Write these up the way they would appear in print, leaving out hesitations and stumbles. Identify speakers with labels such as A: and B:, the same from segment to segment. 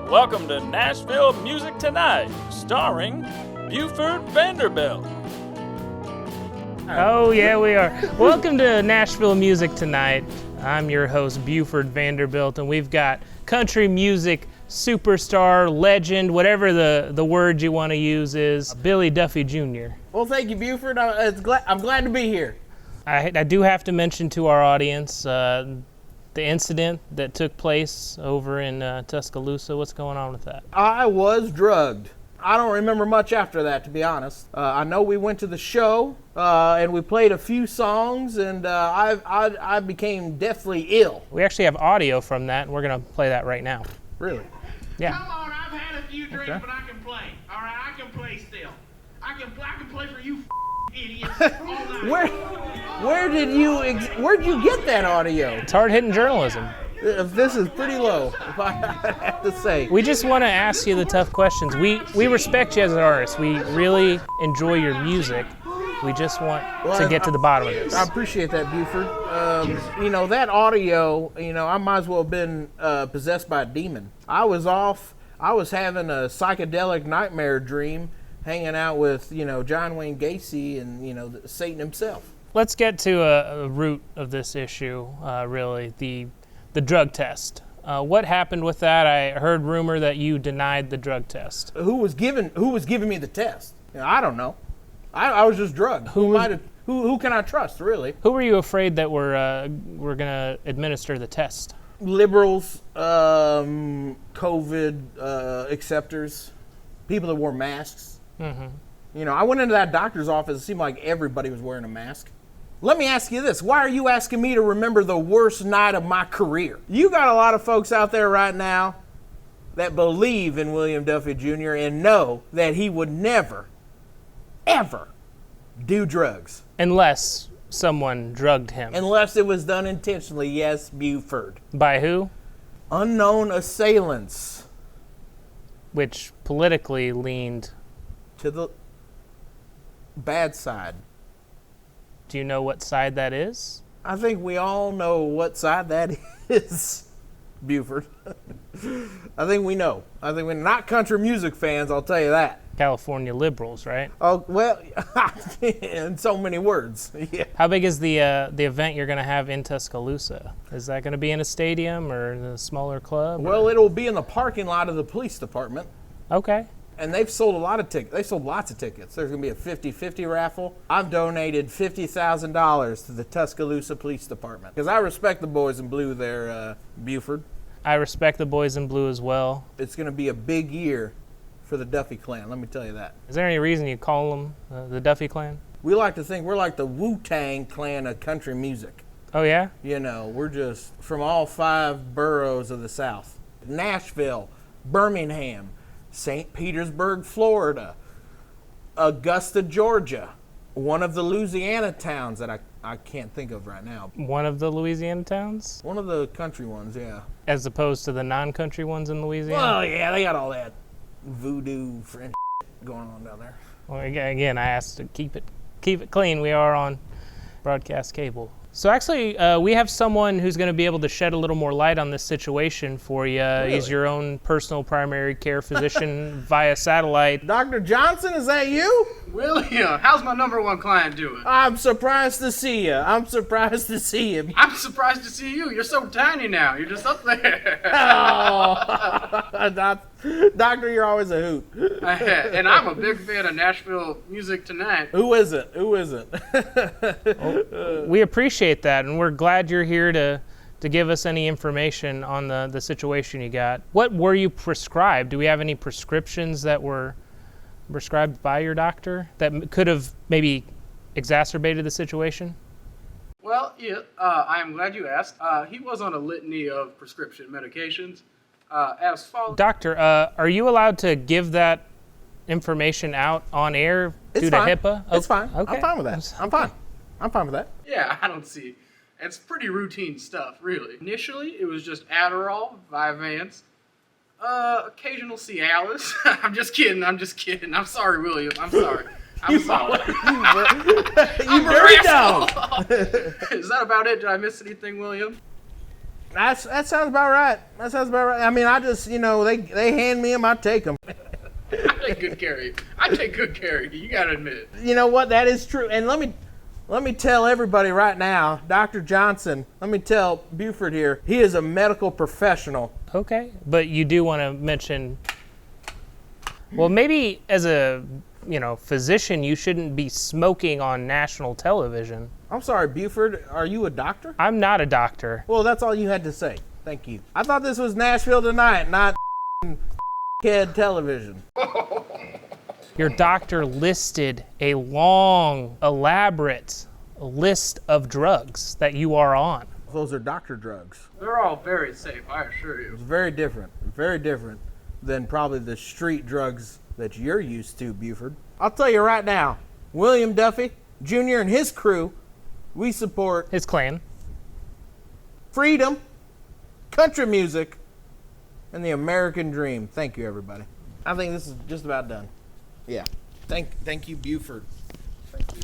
A: Welcome to Nashville Music Tonight, starring Beaufort, Vanderbilt.
B: Oh, yeah, we are. Welcome to Nashville Music Tonight. I'm your host, Beaufort, Vanderbilt, and we've got country music superstar, legend, whatever the word you want to use is, Billy Duffy Jr.
C: Well, thank you, Beaufort. I'm glad to be here.
B: I do have to mention to our audience the incident that took place over in Tuscaloosa. What's going on with that?
C: I was drugged. I don't remember much after that, to be honest. I know we went to the show and we played a few songs, and I became deathly ill.
B: We actually have audio from that, and we're going to play that right now.
C: Really?
B: Yeah.
D: Come on, I've had a few drinks, but I can play. All right, I can play still. I can play for you idiots all night.
C: Where'd you get that audio?
B: It's hard-hitting journalism.
C: This is pretty low, if I have to say.
B: We just want to ask you the tough questions. We respect you as an artist. We really enjoy your music. We just want to get to the bottom of this.
C: I appreciate that, Beaufort. That audio, I might as well have been possessed by a demon. I was having a psychedelic nightmare dream, hanging out with, John Wayne Gacy and, Satan himself.
B: Let's get to a root of this issue, really, the drug test. What happened with that? I heard rumor that you denied the drug test.
C: Who was giving me the test? I don't know. I was just drugged. Who can I trust, really?
B: Who were you afraid that were going to administer the test?
C: Liberals, COVID acceptors, people that wore masks. Mm-hmm. I went into that doctor's office. It seemed like everybody was wearing a mask. Let me ask you this. Why are you asking me to remember the worst night of my career? You got a lot of folks out there right now that believe in William Duffy Jr. and know that he would never, ever do drugs.
B: Unless someone drugged him.
C: Unless it was done intentionally, yes, Beaufort.
B: By who?
C: Unknown assailants.
B: Which politically leaned
C: to the bad side.
B: Do you know what side that is?
C: I think we all know what side that is, Beaufort. I think we know. We're not country music fans, I'll tell you that.
B: California liberals, right?
C: Oh, well, in so many words. Yeah.
B: How big is the event you're going to have in Tuscaloosa? Is that going to be in a stadium or in a smaller club?
C: Well, it'll be in the parking lot of the police department.
B: Okay.
C: And they've sold a lot of tickets. They sold lots of tickets. There's going to be a 50-50 raffle. I've donated $50,000 to the Tuscaloosa Police Department because I respect the boys in blue there, Beaufort.
B: I respect the boys in blue as well.
C: It's going to be a big year for the Duffy clan, let me tell you that.
B: Is there any reason you call them the Duffy clan?
C: We like to think we're like the Wu-Tang clan of country music.
B: Oh, yeah?
C: We're just from all 5 boroughs of the South. Nashville, Birmingham, St. Petersburg, Florida, Augusta, Georgia, one of the Louisiana towns that I can't think of right now.
B: One of the Louisiana towns?
C: One of the country ones, yeah. As
B: opposed to the non-country ones in Louisiana?
C: Well, yeah, they got all that voodoo French going on down there.
B: Well, again, I asked to keep it clean. We are on broadcast cable. So actually, we have someone who's going to be able to shed a little more light on this situation for you.
C: Really?
B: He's your own personal primary care physician via satellite.
C: Dr. Johnson, is that you?
D: William, how's my number one client doing?
C: I'm surprised to see you.
D: I'm surprised to see you. You're so tiny now. You're just up there.
C: Oh, Doctor, you're always a hoot.
D: And I'm a big fan of Nashville Music Tonight.
C: Who isn't?
B: Well, we appreciate that, and we're glad you're here to give us any information on the situation you got. What were you prescribed? Do we have any prescriptions that were prescribed by your doctor that could have maybe exacerbated the situation?
D: Well, yeah, I am glad you asked. He was on a litany of prescription medications. As follows.
B: Doctor, are you allowed to give that information out on air due to HIPAA?
C: It's fine.
B: Okay.
C: I'm fine with that. I'm fine with that.
D: Yeah, I don't see. It's pretty routine stuff, really. Initially, it was just Adderall, Vyvanse, occasional Cialis. I'm just kidding. I'm sorry, William. I'm sorry. I'm sorry.
C: You very dumb.
D: Is that about it? Did I miss anything, William?
C: That sounds about right. That sounds about right. I mean, I just, they hand me them, I take them.
D: I take good care of you. I take good care of you. You gotta admit it.
C: You know what? That is true. And let me tell everybody right now, Dr. Johnson, let me tell Beaufort here, he is a medical professional.
B: Okay, but you do want to mention, well, maybe as a physician, you shouldn't be smoking on national television.
C: I'm sorry, Beaufort, are you a doctor?
B: I'm not a doctor.
C: Well, that's all you had to say. Thank you. I thought this was Nashville Tonight, not kid television.
B: Your doctor listed a long, elaborate list of drugs that you are on.
C: Those are doctor drugs.
D: They're all very safe, I assure you.
C: It's very different than probably the street drugs that you're used to, Beaufort. I'll tell you right now, William Duffy Jr. and his crew, we support
B: His clan.
C: freedom, country music, and the American dream. Thank you, everybody. I think this is just about done. Yeah. Thank you, Beaufort. Thank you.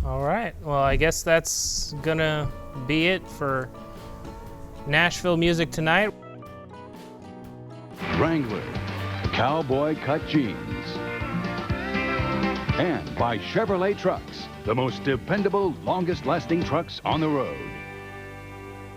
B: All right. Well, I guess that's gonna be it for Nashville Music Tonight.
E: Wrangler, cowboy cut jeans. And by Chevrolet Trucks, the most dependable, longest lasting trucks on the road.